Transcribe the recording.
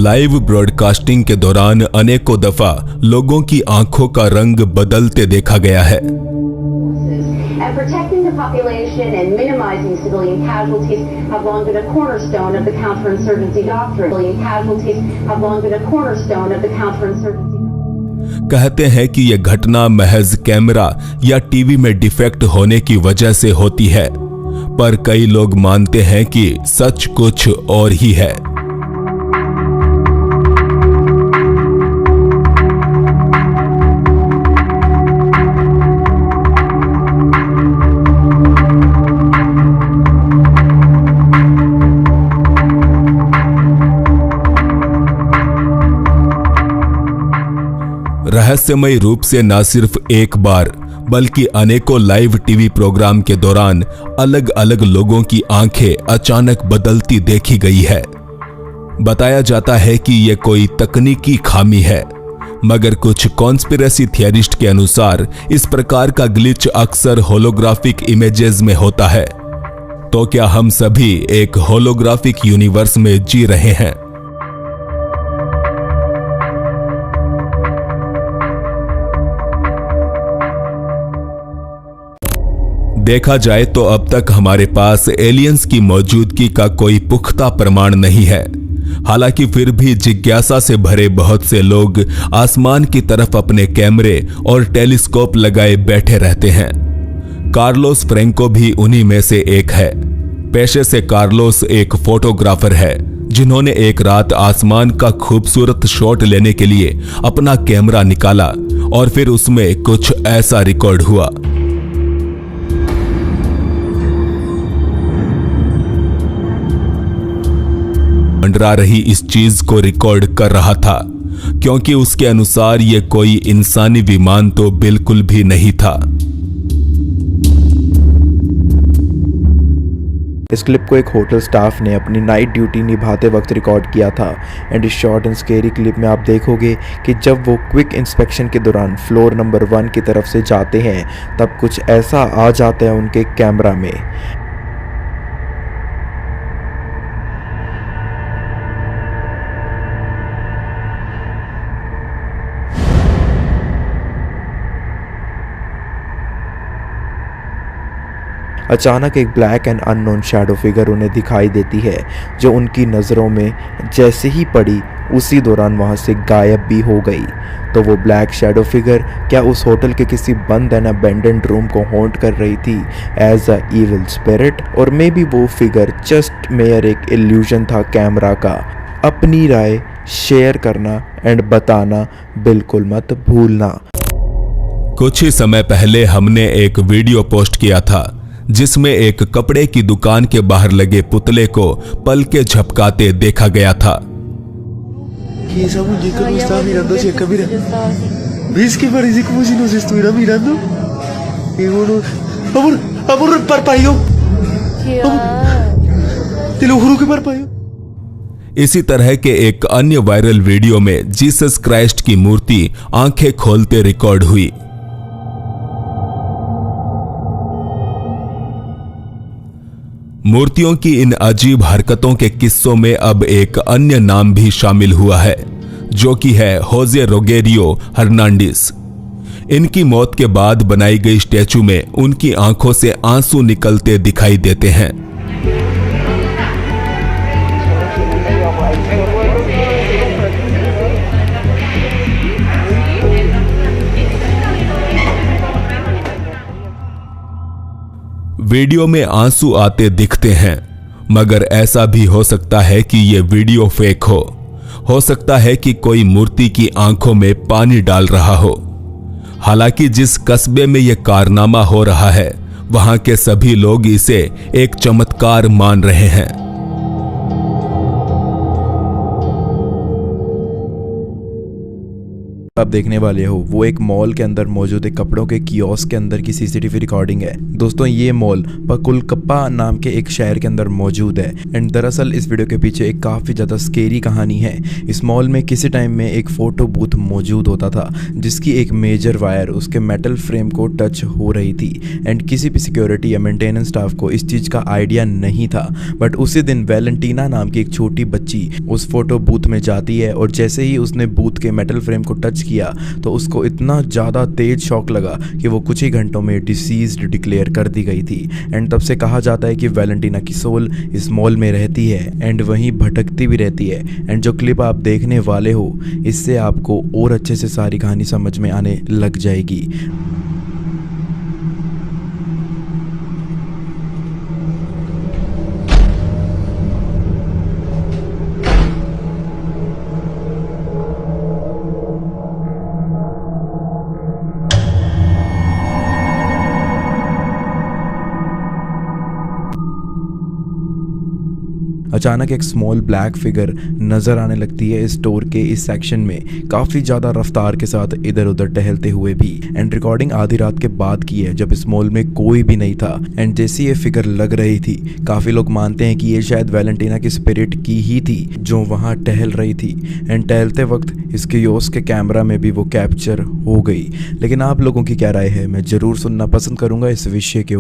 Live broadcasting के दौरान अनेकों दफा लोगों की आंखों का रंग बदलते देखा गया है। And protecting the population and minimizing civilian casualties have long been a cornerstone of the counterinsurgency doctrine. Civilian casualties have long been a cornerstone of the counterinsurgency. कहते हैं कि यह घटना महज कैमरा या टीवी में डिफेक्ट होने की वजह से होती है, पर कई लोग मानते हैं कि सच कुछ और ही है। रहस्यमय रूप से न सिर्फ एक बार बल्कि अनेकों लाइव टीवी प्रोग्राम के दौरान अलग अलग लोगों की आंखें अचानक बदलती देखी गई है। बताया जाता है कि यह कोई तकनीकी खामी है, मगर कुछ कॉन्स्पिरेसी थियरिस्ट के अनुसार इस प्रकार का ग्लिच अक्सर होलोग्राफिक इमेजेस में होता है। तो क्या हम सभी एक होलोग्राफिक यूनिवर्स में जी रहे हैं? देखा जाए तो अब तक हमारे पास एलियंस की मौजूदगी का कोई पुख्ता प्रमाण नहीं है। हालांकि फिर भी जिज्ञासा से भरे बहुत से लोग आसमान की तरफ अपने कैमरे और टेलीस्कोप लगाए बैठे रहते हैं। कार्लोस फ्रेंको भी उन्हीं में से एक है। पेशे से कार्लोस एक फोटोग्राफर है, जिन्होंने एक रात आसमान का खूबसूरत शॉट लेने के लिए अपना कैमरा निकाला और फिर उसमें कुछ ऐसा रिकॉर्ड हुआ। मंडरा रही इस चीज को रिकॉर्ड कर रहा था, क्योंकि उसके अनुसार यह कोई इंसानी विमान तो बिल्कुल भी नहीं था। इस क्लिप को एक होटल स्टाफ ने अपनी नाइट ड्यूटी निभाते वक्त रिकॉर्ड किया था। एंड इस शॉर्ट एंड स्केरी क्लिप में आप देखोगे कि जब वो क्विक इंस्पेक्शन के दौरान फ्लोर नंबर 1 की तरफ से जाते हैं, तब कुछ ऐसा आ जाता है उनके कैमरा में। अचानक एक black and unknown shadow figure उन्हें दिखाई देती है, जो उनकी नज़रों में जैसे ही पड़ी उसी दौरान वहां से गायब भी हो गई। तो वो ब्लैक शैडो फिगर क्या उस होटल के किसी बंद एंड अबेंडेंड रूम को हॉन्ट कर रही थी एज अ इविल स्पिरिट, और मे बी वो फिगर जस्ट मेयर एक इल्यूजन था कैमरा का। अपनी राय शेयर करना एंड बताना बिल्कुल मत भूलना। कुछ ही समय पहले हमने एक वीडियो पोस्ट किया था जिसमें एक कपड़े की दुकान के बाहर लगे पुतले को पल के झपकाते देखा गया था। इसी तरह के एक अन्य वायरल वीडियो में जीसस क्राइस्ट की मूर्ति आंखें खोलते रिकॉर्ड हुई। मूर्तियों की इन अजीब हरकतों के किस्सों में अब एक अन्य नाम भी शामिल हुआ है, जो कि है होजे रोगेरियो हर्नांडिस। इनकी मौत के बाद बनाई गई स्टैचू में उनकी आंखों से आंसू निकलते दिखाई देते हैं। वीडियो में आंसू आते दिखते हैं, मगर ऐसा भी हो सकता है कि यह वीडियो फेक हो सकता है कि कोई मूर्ति की आंखों में पानी डाल रहा हो। हालांकि जिस कस्बे में यह कारनामा हो रहा है, वहां के सभी लोग इसे एक चमत्कार मान रहे हैं। आप देखने वाले हो वो एक मॉल के अंदर मौजूद एक कपड़ों के कियोस्क के अंदर की सीसीटीवी रिकॉर्डिंग है। दोस्तों ये मॉल पकुलकप्पा नाम के एक शहर के अंदर मौजूद है एंड दरअसल इस वीडियो के पीछे एक काफ़ी ज़्यादा स्केरी कहानी है। इस मॉल में किसी टाइम में एक फ़ोटो बूथ मौजूद होता था जिसकी एक मेजर वायर उसके मेटल फ्रेम को टच हो रही थी एंड किसी भी सिक्योरिटी या मेंटेनेंस स्टाफ को इस चीज़ का आइडिया नहीं था। बट उसी दिन वैलेंटीना नाम की एक छोटी बच्ची उस फोटो बूथ में जाती है और जैसे ही उसने बूथ के मेटल फ्रेम को टच किया तो उसको इतना ज़्यादा तेज शॉक लगा कि वो कुछ ही घंटों में डिसीज्ड डिक्लेयर कर दी गई थी एंड तब से कहा जाता है कि वैलेंटीना की सोल इस मॉल में रहती है एंड वहीं भटकती भी रहती है। एंड जो क्लिप आप देखने वाले हो इससे आपको और अच्छे से सारी कहानी समझ में आने लग जाएगी। अचानक एक स्मॉल ब्लैक फिगर नजर आने लगती है इस स्टोर के इस सेक्शन में काफ़ी ज़्यादा रफ्तार के साथ इधर उधर टहलते हुए भी। एंड रिकॉर्डिंग आधी रात के बाद की है जब इस मॉल में कोई भी नहीं था एंड जैसी ये फिगर लग रही थी काफ़ी लोग मानते हैं कि ये शायद वैलेंटीना की स्पिरिट की ही थी जो वहाँ टहल रही थी एंड टहलते वक्त इस कियोस्क के कैमरा में भी वो कैप्चर हो गई। लेकिन आप लोगों की क्या राय है, मैं ज़रूर सुनना पसंद करूँगा इस विषय के